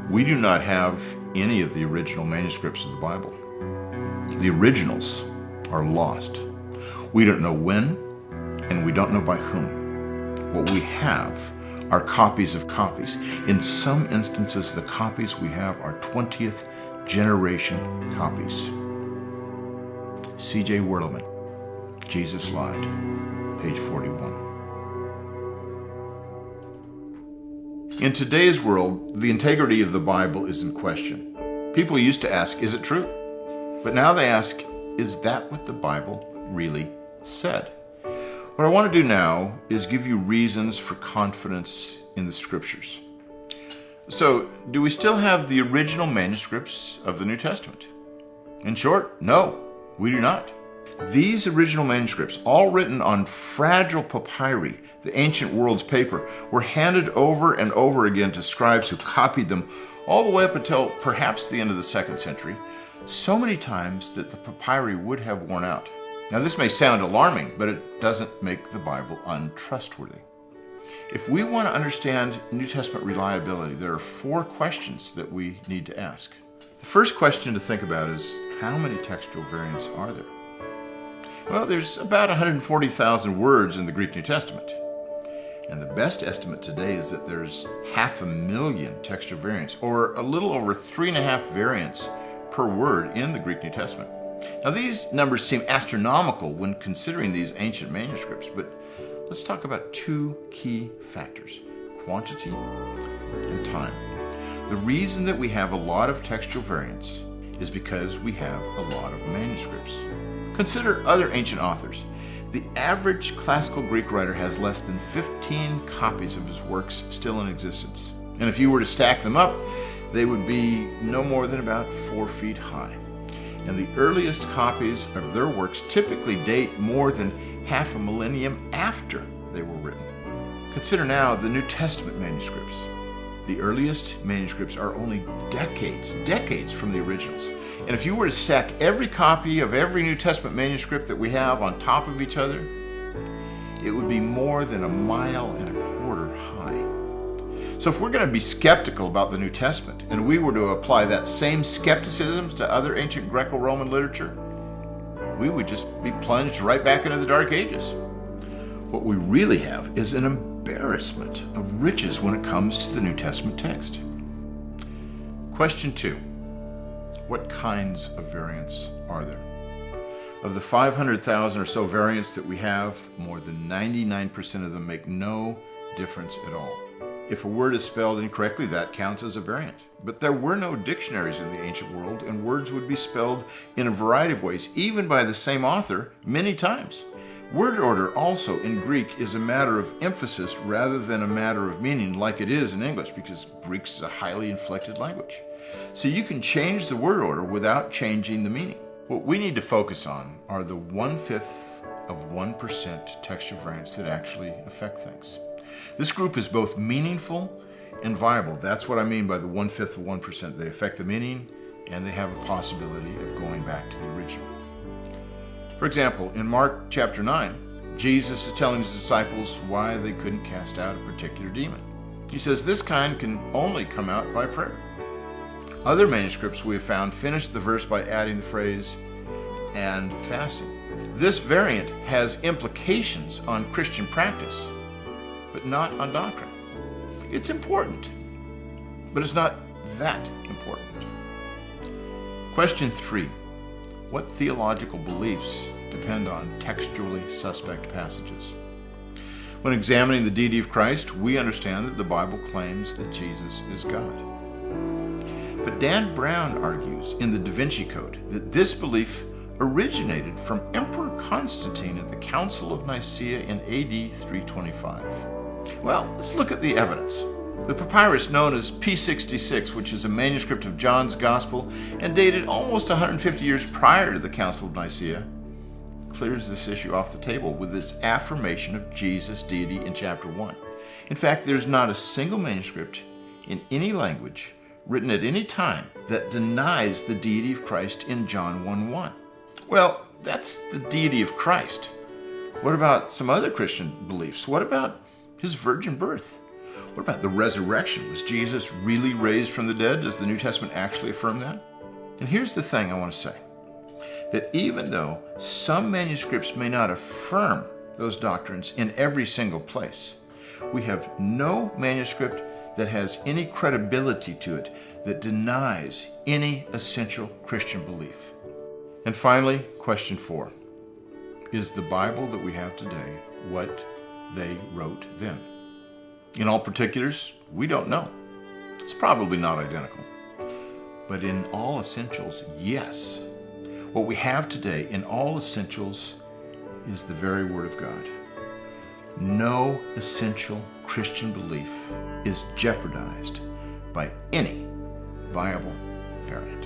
We do not have any of the original manuscripts of the Bible. The originals are lost. We don't know when, and we don't know by whom. What we have are copies of copies. In some instances, the copies we have are 20th generation copies. C.J. Werleman, Jesus Lied, page 41. In today's world, the integrity of the Bible is in question. People used to ask, is it true? But now they ask, is that what the Bible really said? What I want to do now is give you reasons for confidence in the Scriptures. So, do we still have the original manuscripts of the New Testament? In short, no, we do not. These original manuscripts, all written on fragile papyri, the ancient world's paper, were handed over and over again to scribes who copied them all the way up until perhaps the end of the 2nd century, so many times that the papyri would have worn out. Now, this may sound alarming, but it doesn't make the Bible untrustworthy. If we want to understand New Testament reliability, there are 4 questions that we need to ask. The first question to think about is, how many textual variants are there? Well, there's about 140,000 words in the Greek New Testament. And the best estimate today is that there's 500,000 textual variants, or a little over 3.5 variants per word in the Greek New Testament. Now, these numbers seem astronomical when considering these ancient manuscripts, but let's talk about 2 key factors: quantity and time. The reason that we have a lot of textual variants is because we have a lot of manuscripts. Consider other ancient authors. The average classical Greek writer has less than 15 copies of his works still in existence. And if you were to stack them up, they would be no more than about 4 feet high. And the earliest copies of their works typically date more than half a millennium after they were written. Consider now the New Testament manuscripts. The earliest manuscripts are only decades from the originals. And if you were to stack every copy of every New Testament manuscript that we have on top of each other, it would be more than 1.25 miles high. So if we're going to be skeptical about the New Testament, and we were to apply that same skepticism to other ancient Greco-Roman literature, we would just be plunged right back into the Dark Ages. What we really have is an embarrassment of riches when it comes to the New Testament text. Question 2. What kinds of variants are there? Of the 500,000 or so variants that we have, more than 99% of them make no difference at all. If a word is spelled incorrectly, that counts as a variant. But there were no dictionaries in the ancient world, and words would be spelled in a variety of ways, even by the same author, many times. Word order also in Greek is a matter of emphasis rather than a matter of meaning, like it is in English, because Greek is a highly inflected language. So you can change the word order without changing the meaning. What we need to focus on are the 1/5 of 1% textual variants that actually affect things. This group is both meaningful and viable. That's what I mean by the 1/5 of 1%. They affect the meaning, and they have a possibility of going back to the original. For example, in Mark chapter 9, Jesus is telling his disciples why they couldn't cast out a particular demon. He says this kind can only come out by prayer. Other manuscripts we have found finish the verse by adding the phrase, and fasting. This variant has implications on Christian practice, but not on doctrine. It's important, but it's not that important. Question 3. What theological beliefs depend on textually suspect passages? When examining the deity of Christ, we understand that the Bible claims that Jesus is God. But Dan Brown argues in the Da Vinci Code that this belief originated from Emperor Constantine at the Council of Nicaea in AD 325. Well, let's look at the evidence. The papyrus known as P66, which is a manuscript of John's Gospel and dated almost 150 years prior to the Council of Nicaea, clears this issue off the table with its affirmation of Jesus' deity in chapter 1. In fact, there's not a single manuscript in any language written at any time that denies the deity of Christ in John 1:1. Well, that's the deity of Christ. What about some other Christian beliefs? What about his virgin birth? What about the resurrection? Was Jesus really raised from the dead? Does the New Testament actually affirm that? And here's the thing I want to say, that even though some manuscripts may not affirm those doctrines in every single place, we have no manuscript that has any credibility to it that denies any essential Christian belief. And finally, question 4. Is the Bible that we have today what they wrote then? In all particulars, we don't know. It's probably not identical. But in all essentials, yes. What we have today in all essentials is the very Word of God. No essential Christian belief is jeopardized by any viable variant.